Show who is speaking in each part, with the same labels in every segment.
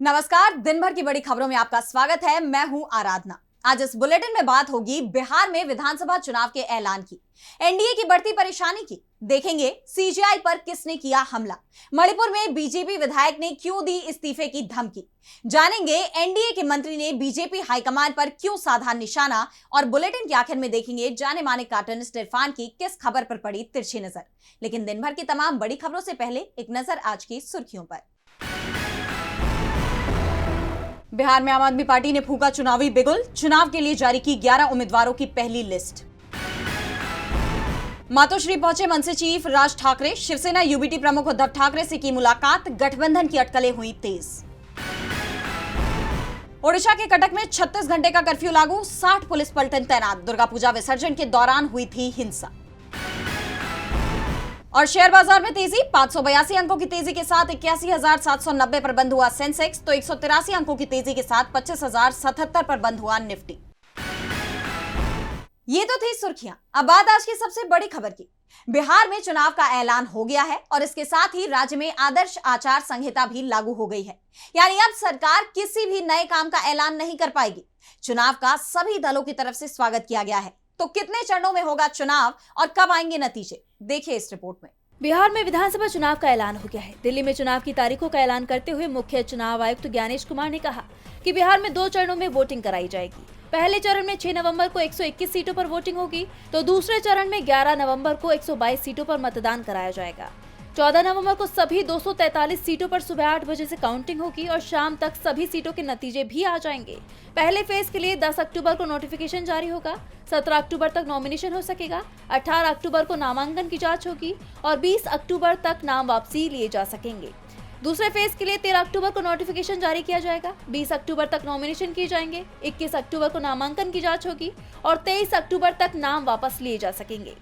Speaker 1: नमस्कार, दिन भर की बड़ी खबरों में आपका स्वागत है। मैं हूं आराधना। आज इस बुलेटिन में बात होगी बिहार में विधानसभा चुनाव के ऐलान की, एनडीए की बढ़ती परेशानी की, देखेंगे सीजेआई पर किसने किया हमला, मणिपुर में बीजेपी विधायक ने क्यों दी इस्तीफे की धमकी, जानेंगे एनडीए के मंत्री ने बीजेपी हाईकमान पर क्यों साधा निशाना, और बुलेटिन के आखिर में देखेंगे जाने माने कार्टूनिस्ट इरफान की किस खबर पर पड़ी तिरछी नजर। लेकिन दिन भर की तमाम बड़ी खबरों से पहले एक नजर आज की सुर्खियों पर। बिहार में आम आदमी पार्टी ने फूंका चुनावी बिगुल, चुनाव के लिए जारी की 11 उम्मीदवारों की पहली लिस्ट। मातोश्री पहुंचे मनसे चीफ राज ठाकरे, शिवसेना यूबीटी प्रमुख उद्धव ठाकरे से की मुलाकात, गठबंधन की अटकलें हुई तेज। ओडिशा के कटक में 36 घंटे का कर्फ्यू लागू, 60 पुलिस पलटन तैनात, दुर्गा पूजा विसर्जन के दौरान हुई थी हिंसा। और शेयर बाजार में तेजी, 582 अंकों की तेजी के साथ 81,790 पर बंद हुआ सेंसेक्स, तो 183 अंकों की तेजी के साथ 25,077 पर बंद हुआ निफ्टी। ये तो थी सुर्खियां। अब बात आज की सबसे बड़ी खबर की। बिहार में चुनाव का ऐलान हो गया है और इसके साथ ही राज्य में आदर्श आचार संहिता भी लागू हो गई है। यानी अब सरकार किसी भी नए काम का ऐलान नहीं कर पाएगी। चुनाव का सभी दलों की तरफ से स्वागत किया गया है। तो कितने चरणों में होगा चुनाव और कब आएंगे नतीजे, देखिए इस रिपोर्ट में।
Speaker 2: बिहार में विधानसभा चुनाव का ऐलान हो गया है। दिल्ली में चुनाव की तारीखों का ऐलान करते हुए मुख्य चुनाव आयुक्त ज्ञानेश कुमार ने कहा कि बिहार में 2 चरणों में वोटिंग कराई जाएगी। पहले चरण में 6 नवंबर को 121 सीटों पर वोटिंग होगी, तो दूसरे चरण में 11 नवंबर को 122 सीटों पर मतदान कराया जाएगा। 14 नवंबर को सभी 243 सीटों पर सुबह 8 बजे से काउंटिंग होगी और शाम तक सभी सीटों के नतीजे भी आ जाएंगे। पहले फेज के लिए 10 अक्टूबर को नोटिफिकेशन जारी होगा, 17 अक्टूबर तक नॉमिनेशन हो सकेगा, 18 अक्टूबर को नामांकन की जांच होगी और 20 अक्टूबर तक नाम वापसी लिए जा सकेंगे। दूसरे फेज के लिए 13 अक्टूबर को नोटिफिकेशन जारी किया जाएगा, 20 अक्टूबर तक नॉमिनेशन किए जाएंगे, 21 अक्टूबर को नामांकन की जांच होगी और 23 अक्टूबर तक नाम वापस लिए जा सकेंगे।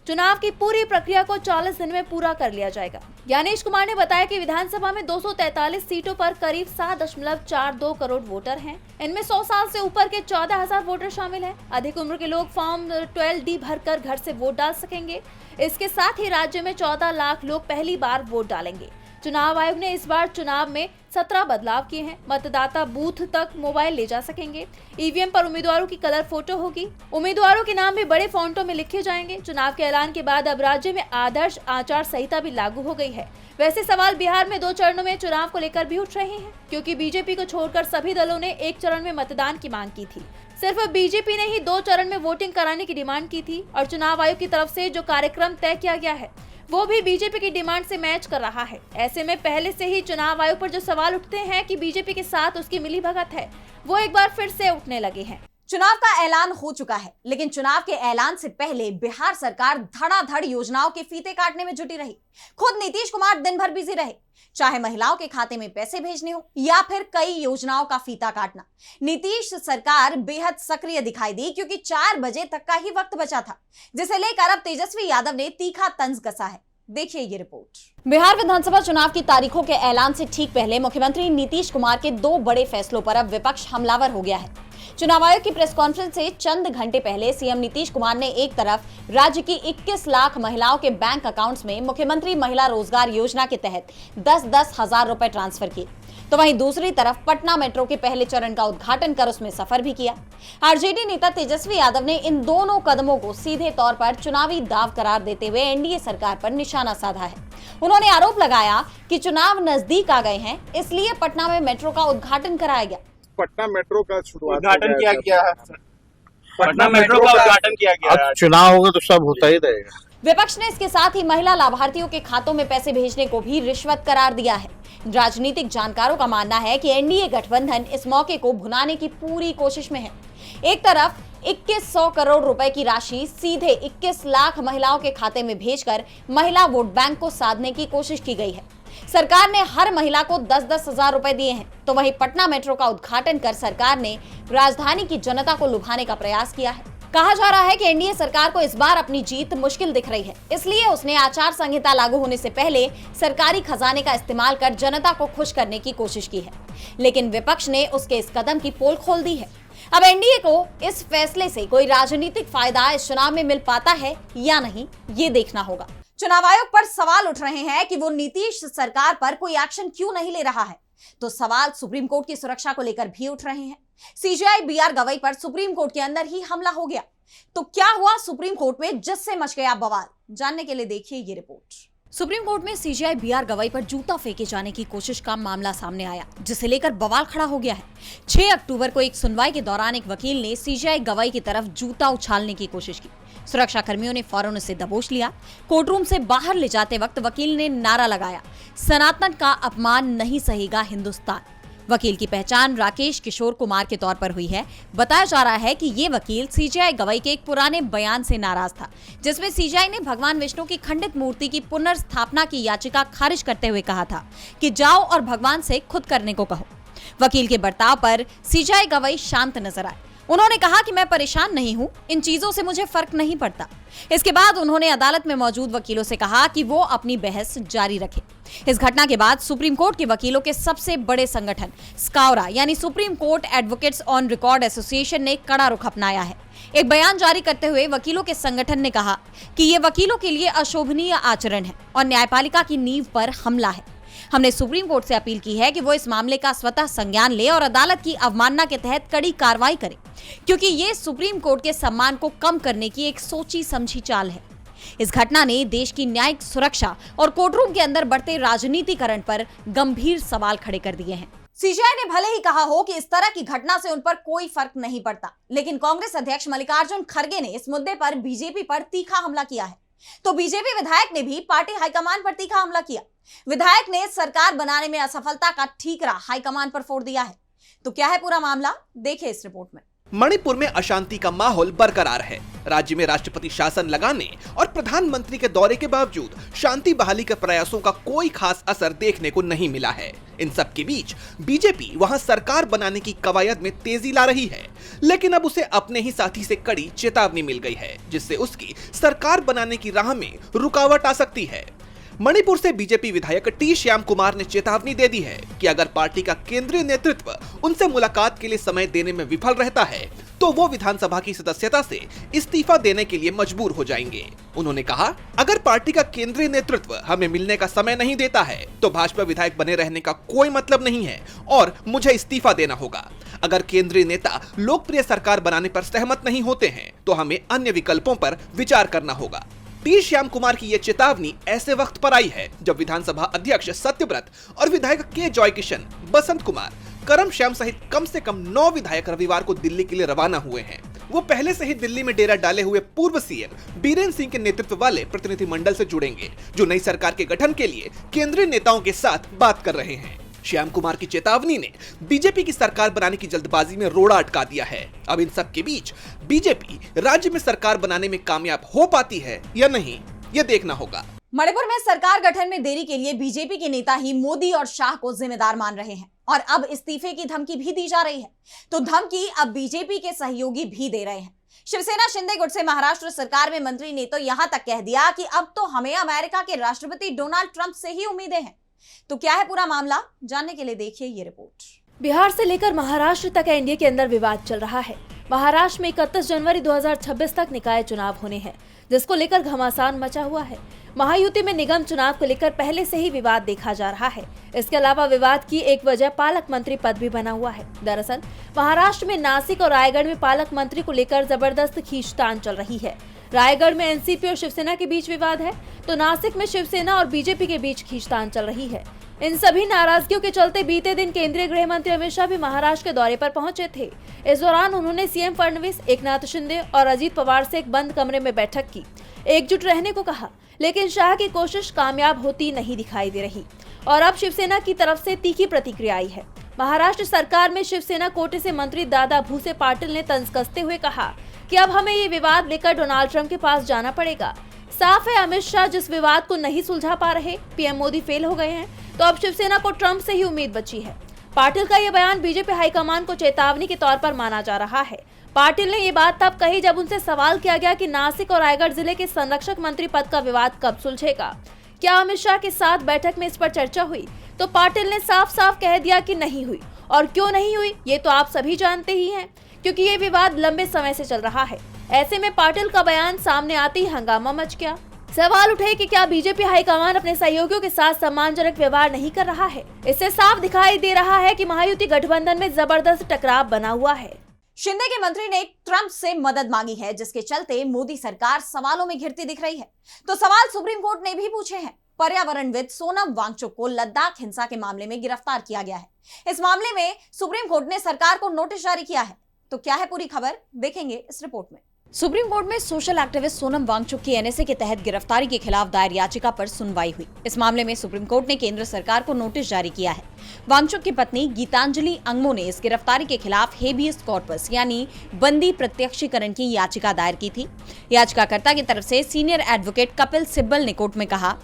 Speaker 2: चुनाव की पूरी प्रक्रिया को 40 दिन में पूरा कर लिया जाएगा। ज्ञानेश कुमार ने बताया कि विधानसभा में 243 सीटों पर करीब 7.42 करोड़ वोटर हैं। इनमें 100 साल से ऊपर के 14,000 वोटर शामिल हैं। अधिक उम्र के लोग फॉर्म 12D भरकर घर से वोट डाल सकेंगे। इसके साथ ही राज्य में 14 लाख लोग पहली बार वोट डालेंगे। चुनाव आयोग ने इस बार चुनाव में 17 बदलाव किए हैं। मतदाता बूथ तक मोबाइल ले जा सकेंगे। ईवीएम पर उम्मीदवारों की कलर फोटो होगी। उम्मीदवारों के नाम भी बड़े फॉन्टों में लिखे जाएंगे। चुनाव के ऐलान के बाद अब राज्य में आदर्श आचार संहिता भी लागू हो गई है। वैसे सवाल बिहार में 2 चरणों में चुनाव को लेकर भी उठ रहे हैं, क्योंकि बीजेपी को छोड़कर सभी दलों ने 1 चरण में मतदान की मांग की थी। सिर्फ बीजेपी ने ही 2 चरण में वोटिंग कराने की डिमांड की थी और चुनाव आयोग की तरफ से जो कार्यक्रम तय किया गया है वो भी बीजेपी की डिमांड से मैच कर रहा है। ऐसे में पहले से ही चुनाव आयोग पर जो सवाल उठते हैं कि बीजेपी के साथ उसकी मिलीभगत है, वो एक बार फिर से उठने लगे हैं।
Speaker 1: चुनाव का ऐलान हो चुका है, लेकिन चुनाव के ऐलान से पहले बिहार सरकार धड़ाधड़ योजनाओं के फीते काटने में जुटी रही। खुद नीतीश कुमार दिन भर बिजी रहे, चाहे महिलाओं के खाते में पैसे भेजने हो या फिर कई योजनाओं का फीता काटना। नीतीश सरकार बेहद सक्रिय दिखाई दी, क्योंकि 4 बजे तक का ही वक्त बचा था, जिसे लेकर अब तेजस्वी यादव ने तीखा तंज कसा है। देखिए ये रिपोर्ट। बिहार विधानसभा चुनाव की तारीखों के ऐलान से ठीक पहले मुख्यमंत्री नीतीश कुमार के 2 बड़े फैसलों पर अब विपक्ष हमलावर हो गया है। चुनाव आयोग की प्रेस कॉन्फ्रेंस से चंद घंटे पहले सीएम नीतीश कुमार ने एक तरफ राज्य की 21 लाख महिलाओं के बैंक अकाउंट्स में मुख्यमंत्री महिला रोजगार योजना के तहत 10-10 हजार रुपए ट्रांसफर किए, तो वहीं दूसरी तरफ पटना मेट्रो के पहले चरण का उद्घाटन कर उसमें सफर भी किया। आरजेडी नेता तेजस्वी यादव ने इन दोनों कदमों को सीधे तौर पर चुनावी दांव करार देते हुए एनडीए सरकार पर निशाना साधा है। उन्होंने आरोप लगाया कि चुनाव नजदीक आ गए हैं, इसलिए पटना में मेट्रो का उद्घाटन कराया गया।
Speaker 3: पटना मेट्रो का
Speaker 4: उद्घाटन किया गया है। पटना मेट्रो का उद्घाटन किया गया है।
Speaker 3: चुनाव होगा तो सब होता ही रहेगा।
Speaker 1: विपक्ष ने इसके साथ ही महिला लाभार्थियों के खातों में पैसे भेजने को भी रिश्वत करार दिया है। राजनीतिक जानकारों का मानना है कि एनडीए गठबंधन इस मौके को भुनाने की पूरी कोशिश में है। एक तरफ 2100 करोड़ रुपए की राशि सीधे 21 लाख महिलाओं के खाते में भेजकर महिला वोट बैंक को साधने की कोशिश की गई है। सरकार ने हर महिला को 10-10 हजार रुपए दिए हैं, तो वहीं पटना मेट्रो का उद्घाटन कर सरकार ने राजधानी की जनता को लुभाने का प्रयास किया है। कहा जा रहा है कि एनडीए सरकार को इस बार अपनी जीत मुश्किल दिख रही है, इसलिए उसने आचार संहिता लागू होने से पहले सरकारी खजाने का इस्तेमाल कर जनता को खुश करने की कोशिश की है। लेकिन विपक्ष ने उसके इस कदम की पोल खोल दी है। अब एनडीए को इस फैसले से कोई राजनीतिक फायदा इस चुनाव में मिल पाता है या नहीं, ये देखना होगा। चुनाव आयोग पर सवाल उठ रहे हैं कि वो नीतीश सरकार पर कोई एक्शन क्यों नहीं ले रहा है। तो सवाल सुप्रीम कोर्ट की सुरक्षा को लेकर भी उठ रहे हैं। सीजेआई बीआर गवई पर सुप्रीम कोर्ट के अंदर ही हमला हो गया। तो क्या हुआ सुप्रीम कोर्ट में जिससे मच गया बवाल? जानने के लिए देखिए ये रिपोर्ट। सुप्रीम कोर्ट में सीजेआई बीआर गवई पर जूता फेंके जाने की कोशिश का मामला सामने आया, जिसे लेकर बवाल खड़ा हो गया है। 6 अक्टूबर को एक सुनवाई के दौरान एक वकील ने सीजेआई गवई की तरफ जूता उछालने की कोशिश की। सुरक्षा कर्मियों ने फौरन उसे दबोच लिया। कोर्टरूम से बाहर ले जाते वक्त वकील ने नारा लगाया, सनातन का अपमान नहीं सहेगा हिंदुस्तान। वकील की पहचान राकेश किशोर कुमार के तौर पर हुई है। बताया जा रहा है कि ये वकील सीजेआई गवई के एक पुराने बयान से नाराज था, जिसमें सीजेआई ने भगवान विष्णु की खंडित मूर्ति की पुनर्स्थापना की याचिका खारिज करते हुए कहा था कि जाओ और भगवान से खुद करने को कहो। वकील के बर्ताव पर सीजेआई गवई शांत नजर आए। उन्होंने कहा कि मैं परेशान नहीं हूं, इन चीजों से मुझे फर्क नहीं पड़ता। इसके बाद उन्होंने अदालत में मौजूद वकीलों से कहा कि वो अपनी बहस जारी रखें। इस घटना के बाद सुप्रीम कोर्ट के वकीलों के सबसे बड़े संगठन स्काउरा यानी supreme court advocates on record association ने कड़ा रुख अपनाया है। एक बयान जारी करते हुए वकीलों के संगठन ने कहा कि ये वकीलों के लिए अशोभनीय आचरण है और न्यायपालिका की नींव पर हमला है। हमने सुप्रीम कोर्ट से अपील की है कि वो इस मामले का स्वतः संज्ञान ले और अदालत की अवमानना के तहत कड़ी कार्रवाई करे, क्योंकि ये सुप्रीम कोर्ट के सम्मान को कम करने की एक सोची समझी चाल है। इस घटना ने देश की न्यायिक सुरक्षा और कोर्टरूम के अंदर बढ़ते राजनीतिकरण पर गंभीर सवाल खड़े कर दिए हैं। सीजेआई ने भले ही कहा हो कि इस तरह की घटना से उन पर कोई फर्क नहीं पड़ता, लेकिन कांग्रेस अध्यक्ष मल्लिकार्जुन खड़गे ने इस मुद्दे पर बीजेपी पर तीखा हमला किया है। तो बीजेपी विधायक ने भी पार्टी हाईकमान पर तीखा हमला किया। विधायक ने सरकार बनाने में असफलता का ठीकरा हाईकमान पर फोड़ दिया है। तो क्या है पूरा मामला, देखिए इस रिपोर्ट में।
Speaker 5: मणिपुर में अशांति का माहौल बरकरार है। राज्य में राष्ट्रपति शासन लगाने और प्रधानमंत्री के दौरे के बावजूद शांति बहाली के प्रयासों का कोई खास असर देखने को नहीं मिला है। इन सब के बीच बीजेपी वहां सरकार बनाने की कवायद में तेजी ला रही है, लेकिन अब उसे अपने ही साथी से कड़ी चेतावनी मिल गई है, जिससे उसकी सरकार बनाने की राह में रुकावट आ सकती है। मणिपुर से बीजेपी विधायक टी श्याम कुमार ने चेतावनी दे दी है कि अगर पार्टी का केंद्रीय नेतृत्व उनसे मुलाकात के लिए समय देने में विफल रहता है तो वो विधानसभा की सदस्यता से इस्तीफा देने के लिए मजबूर हो जाएंगे। उन्होंने कहा, अगर पार्टी का केंद्रीय नेतृत्व हमें मिलने का समय नहीं देता है तो भाजपा विधायक बने रहने का कोई मतलब नहीं है और मुझे इस्तीफा देना होगा। अगर केंद्रीय नेता लोकप्रिय सरकार बनाने पर सहमत नहीं होते हैं तो हमें अन्य विकल्पों पर विचार करना होगा। टी श्याम कुमार की यह चेतावनी ऐसे वक्त पर आई है जब विधानसभा अध्यक्ष सत्यव्रत और विधायक के जॉय किशन, बसंत कुमार, करम श्याम सहित कम से कम 9 विधायक रविवार को दिल्ली के लिए रवाना हुए हैं। वो पहले से ही दिल्ली में डेरा डाले हुए पूर्व सीएम बीरेन सिंह के नेतृत्व वाले प्रतिनिधिमंडल से जुड़ेंगे, जो नई सरकार के गठन के लिए केंद्रीय नेताओं के साथ बात कर रहे हैं। श्याम कुमार की चेतावनी ने बीजेपी की सरकार बनाने की जल्दबाजी में रोड़ा अटका दिया है। अब इन सब के बीच बीजेपी राज्य में सरकार बनाने में कामयाब हो पाती है या नहीं, यह देखना होगा।
Speaker 1: मणिपुर में सरकार गठन में देरी के लिए बीजेपी के नेता ही मोदी और शाह को जिम्मेदार मान रहे हैं और अब इस्तीफे की धमकी भी दी जा रही है। तो धमकी अब बीजेपी के सहयोगी भी दे रहे हैं। शिवसेना शिंदे गुट से महाराष्ट्र सरकार में मंत्री ने तो यहां तक कह दिया कि अब तो हमें अमेरिका के राष्ट्रपति डोनाल्ड ट्रंप से ही उम्मीदें हैं। तो क्या है पूरा मामला, जानने के लिए देखिए ये रिपोर्ट।
Speaker 2: बिहार से लेकर महाराष्ट्र तक एनडीए के अंदर विवाद चल रहा है। महाराष्ट्र में 31 जनवरी 2026 तक निकाय चुनाव होने हैं, जिसको लेकर घमासान मचा हुआ है। महायुति में निगम चुनाव को लेकर पहले से ही विवाद देखा जा रहा है। इसके अलावा विवाद की एक वजह पालक मंत्री पद भी बना हुआ है। दरअसल महाराष्ट्र में नासिक और रायगढ़ में पालक मंत्री को लेकर जबरदस्त खींचतान चल रही है। रायगढ़ में एनसीपी और शिवसेना के बीच विवाद है, तो नासिक में शिवसेना और बीजेपी के बीच खींचतान चल रही है। इन सभी नाराजगियों के चलते बीते दिन केंद्रीय गृह मंत्री अमित शाह भी महाराष्ट्र के दौरे पर पहुंचे थे। इस दौरान उन्होंने सीएम फडणवीस, एकनाथ शिंदे और अजीत पवार से एक बंद कमरे में बैठक की, एकजुट रहने को कहा, लेकिन शाह की कोशिश कामयाब होती नहीं दिखाई दे रही और अब शिवसेना की तरफ से तीखी प्रतिक्रिया आई है। महाराष्ट्र सरकार में शिवसेना कोटे से मंत्री दादा भूसे पाटिल ने तंज कसते हुए कहा कि अब हमें ये विवाद लेकर डोनाल्ड ट्रंप के पास जाना पड़ेगा। साफ है, अमित शाह जिस विवाद को नहीं सुलझा पा रहे, पीएम मोदी फेल हो गए हैं, तो अब शिवसेना को ट्रंप से ही उम्मीद बची है। पाटिल का ये बयान बीजेपी हाईकमान को चेतावनी के तौर पर माना जा रहा है। पाटिल ने ये बात तब कही जब उनसे सवाल किया गया कि नासिक और रायगढ़ जिले के संरक्षक मंत्री पद का विवाद कब सुलझेगा। क्या अमित शाह के साथ बैठक में इस पर चर्चा हुई? तो पाटिल ने साफ साफ कह दिया कि नहीं हुई, और क्यों नहीं हुई ये तो आप सभी जानते ही हैं, क्योंकि ये विवाद लंबे समय से चल रहा है। ऐसे में पाटिल का बयान सामने आते ही हंगामा मच गया। सवाल उठे कि क्या बीजेपी हाईकमान अपने सहयोगियों के साथ सम्मानजनक व्यवहार नहीं कर रहा है। इससे साफ दिखाई दे रहा है कि महायुति गठबंधन में जबरदस्त टकराव बना हुआ है।
Speaker 1: शिंदे के मंत्री ने ट्रंप से मदद मांगी है, जिसके चलते मोदी सरकार सवालों में घिरती दिख रही है। तो सवाल सुप्रीम कोर्ट ने भी पूछे हैं। पर्यावरणविद सोनम वांगचुक को लद्दाख हिंसा के मामले में गिरफ्तार किया गया है। इस मामले में सुप्रीम कोर्ट ने सरकार को नोटिस जारी किया है। तो क्या है पूरी खबर, देखेंगे इस रिपोर्ट में। सुप्रीम कोर्ट में सोशल एक्टिविस्ट सोनम वांगचुक की एनएसए के तहत गिरफ्तारी के खिलाफ दायर याचिका पर सुनवाई हुई। इस मामले में सुप्रीम कोर्ट ने केंद्र सरकार को नोटिस जारी किया है। वांगचुक की पत्नी गीतांजलि अंगमो ने इस गिरफ्तारी के खिलाफ हेबियस कॉर्पस यानी बंदी प्रत्यक्षीकरण की याचिका दायर की थी। याचिकाकर्ता की तरफ से सीनियर एडवोकेट कपिल सिब्बल ने कोर्ट में कहा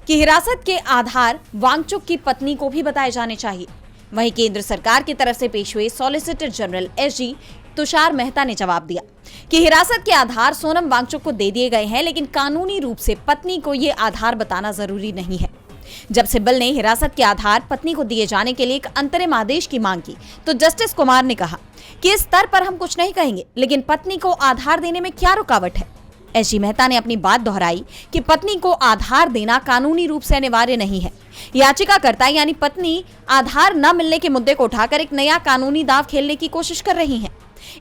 Speaker 1: कि हिरासत के आधार वांगचुक की पत्नी को भी बताए जाने चाहिए। वहीं केंद्र सरकार की तरफ से पेश हुए solicitor general SG Tushar Mehta ने जवाब दिया कि हिरासत के आधार सोनम वांगचुक को दे दिए गए हैं, लेकिन कानूनी रूप से पत्नी को ये आधार बताना जरूरी नहीं है। जब सिब्बल ने हिरासत के आधार पत्नी को दिए जाने के लिए एक अंतरिम आदेश की मांग की, तो जस्टिस कुमार ने कहा कि इस स्तर पर हम कुछ नहीं कहेंगे, लेकिन पत्नी को आधार देने में क्या रुकावट है। एसजी मेहता ने अपनी बात दोहराई कि पत्नी को आधार देना कानूनी रूप से अनिवार्य नहीं है। याचिकाकर्ता यानी पत्नी आधार न मिलने के मुद्दे को उठाकर एक नया कानूनी दांव खेलने की कोशिश कर रही हैं।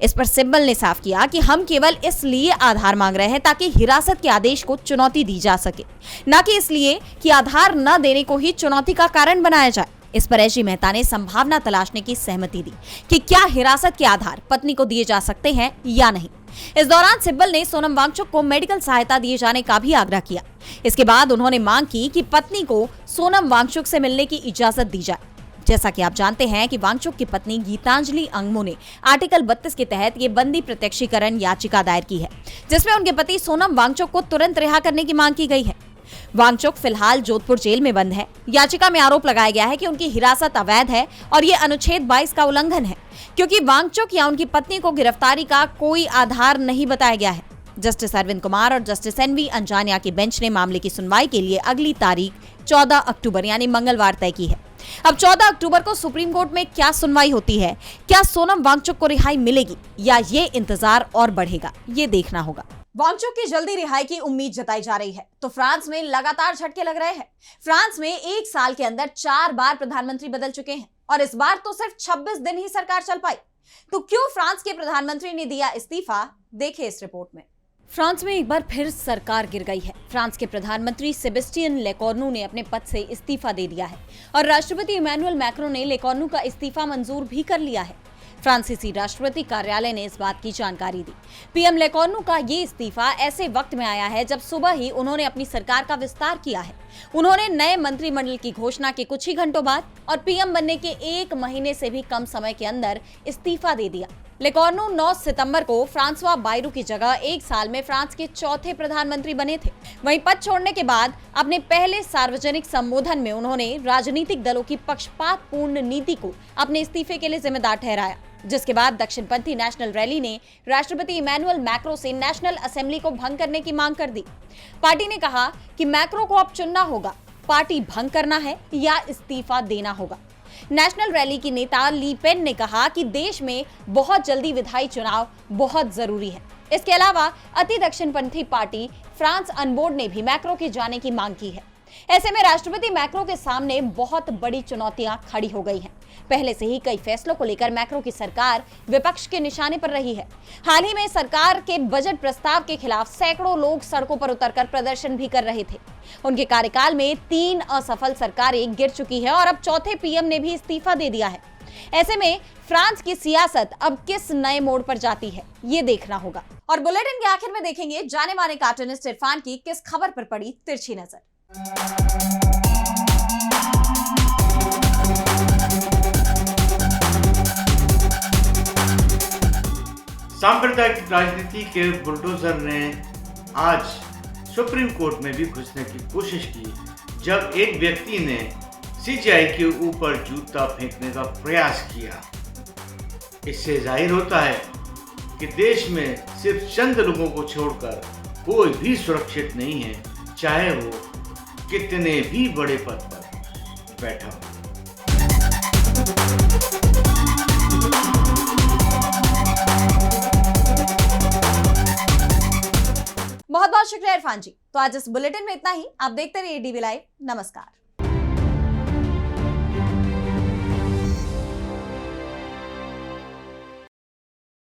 Speaker 1: इस पर सिब्बल ने साफ किया कि हम केवल इसलिए आधार मांग रहे हैं ताकि हिरासत के आदेश को चुनौती दी जा सके, न कि इसलिए कि आधार न देने को ही चुनौती का कारण बनाया जाए। इस पर एसजी मेहता ने संभावना तलाशने की सहमति दी कि क्या हिरासत के आधार पत्नी को दिए जा सकते हैं या नहीं। इस दौरान सिब्बल ने सोनम वांगचुक को मेडिकल सहायता दिए जाने का भी आग्रह किया। इसके बाद उन्होंने मांग की कि पत्नी को सोनम वांगचुक से मिलने की इजाजत दी जाए। जैसा कि आप जानते हैं कि वांगचुक की पत्नी गीतांजलि अंगमो ने आर्टिकल 32 के तहत ये बंदी प्रत्यक्षीकरण याचिका दायर की है, जिसमें उनके पति सोनम वांगचुक को तुरंत रिहा करने की मांग की गई है। वांगचुक फिलहाल जोधपुर जेल में बंद है। याचिका में आरोप लगाया गया है कि उनकी हिरासत अवैध है और ये अनुच्छेद 22 का उल्लंघन है, क्योंकि वांगचुक या उनकी पत्नी को गिरफ्तारी का कोई आधार नहीं बताया गया है। जस्टिस अरविंद कुमार और जस्टिस एनवी अंजानिया की बेंच ने मामले की सुनवाई के लिए अगली तारीख 14 अक्टूबर यानी मंगलवार तय की है। अब 14 अक्टूबर को सुप्रीम कोर्ट में क्या सुनवाई होती है, क्या सोनम वांगचुक को रिहाई मिलेगी या ये इंतजार और बढ़ेगा, ये देखना होगा। वांगचुक की जल्दी रिहाई की उम्मीद जताई जा रही है, तो फ्रांस में लगातार झटके लग रहे हैं। फ्रांस में एक साल के अंदर 4 बार प्रधानमंत्री बदल चुके हैं और इस बार तो सिर्फ 26 दिन ही सरकार चल पाई। तो क्यों फ्रांस के प्रधानमंत्री ने दिया इस्तीफा, देखें इस रिपोर्ट में। फ्रांस में एक बार फिर सरकार गिर गई है। फ्रांस के प्रधानमंत्री सेबेस्टियन लेकॉर्नू ने अपने पद से इस्तीफा दे दिया है और राष्ट्रपति इमैनुअल मैक्रों ने लेकॉर्नू का इस्तीफा मंजूर भी कर लिया है। फ्रांसीसी राष्ट्रपति कार्यालय ने इस बात की जानकारी दी। पीएम लेकॉर्नू का ये इस्तीफा ऐसे वक्त में आया है जब सुबह ही उन्होंने अपनी सरकार का विस्तार किया है। उन्होंने नए मंत्रिमंडल की घोषणा के कुछ ही घंटों बाद और पीएम बनने के 1 महीने से भी कम समय के अंदर इस्तीफा दे दिया। लेकॉर्नू 9 सितंबर को फ्रांसवा बायरू की जगह 1 साल में फ्रांस के चौथे प्रधानमंत्री बने थे। वहीं पद छोड़ने के बाद अपने पहले सार्वजनिक संबोधन में उन्होंने राजनीतिक दलों की पक्षपातपूर्ण नीति को अपने इस्तीफे के लिए जिम्मेदार ठहराया, जिसके बाद दक्षिणपंथी नेशनल रैली ने राष्ट्रपति इमैनुअल मैक्रों से नेशनल असेंबली को भंग करने की मांग कर दी। पार्टी ने कहा कि मैक्रों को अब चुनना होगा, पार्टी भंग करना है या इस्तीफा देना होगा। नेशनल रैली की नेता ली पेन ने कहा कि देश में बहुत जल्दी विधायी चुनाव बहुत जरूरी है। इसके अलावा अति दक्षिणपंथी पार्टी फ्रांस अनबोर्ड ने भी मैक्रों के जाने की मांग की है। ऐसे में राष्ट्रपति मैक्रों के सामने बहुत बड़ी चुनौतियां खड़ी हो गई हैं। पहले से ही कई फैसलों को लेकर मैक्रों की सरकार विपक्ष के निशाने पर रही है। हाल ही में सरकार के बजट प्रस्ताव के खिलाफ सैकड़ों लोग सड़कों पर उतरकर प्रदर्शन भी कर रहे थे। उनके कार्यकाल में 3 असफल सरकारें गिर चुकी है और अब चौथे पीएम ने भी इस्तीफा दे दिया है। ऐसे में फ्रांस की सियासत अब किस नए मोड़ पर जाती है, ये देखना होगा। और बुलेटिन के आखिर में देखेंगे जाने माने कार्टूनिस्ट इरफान की किस खबर पर पड़ी तिरछी नजर।
Speaker 6: सांप्रदायिक राजनीति के बुलडोजर ने आज सुप्रीम कोर्ट में भी घुसने की कोशिश की, जब एक व्यक्ति ने सीजेआई के ऊपर जूता फेंकने का प्रयास किया। इससे जाहिर होता है कि देश में सिर्फ चंद लोगों को छोड़कर कोई भी सुरक्षित नहीं है, चाहे वो कितने भी बड़े पद पर बैठा हो।
Speaker 1: बहुत बहुत बहुत शुक्रिया इरफान जी। तो आज इस बुलेटिन में इतना ही। आप देखते रहिए डीवी लाइव। नमस्कार।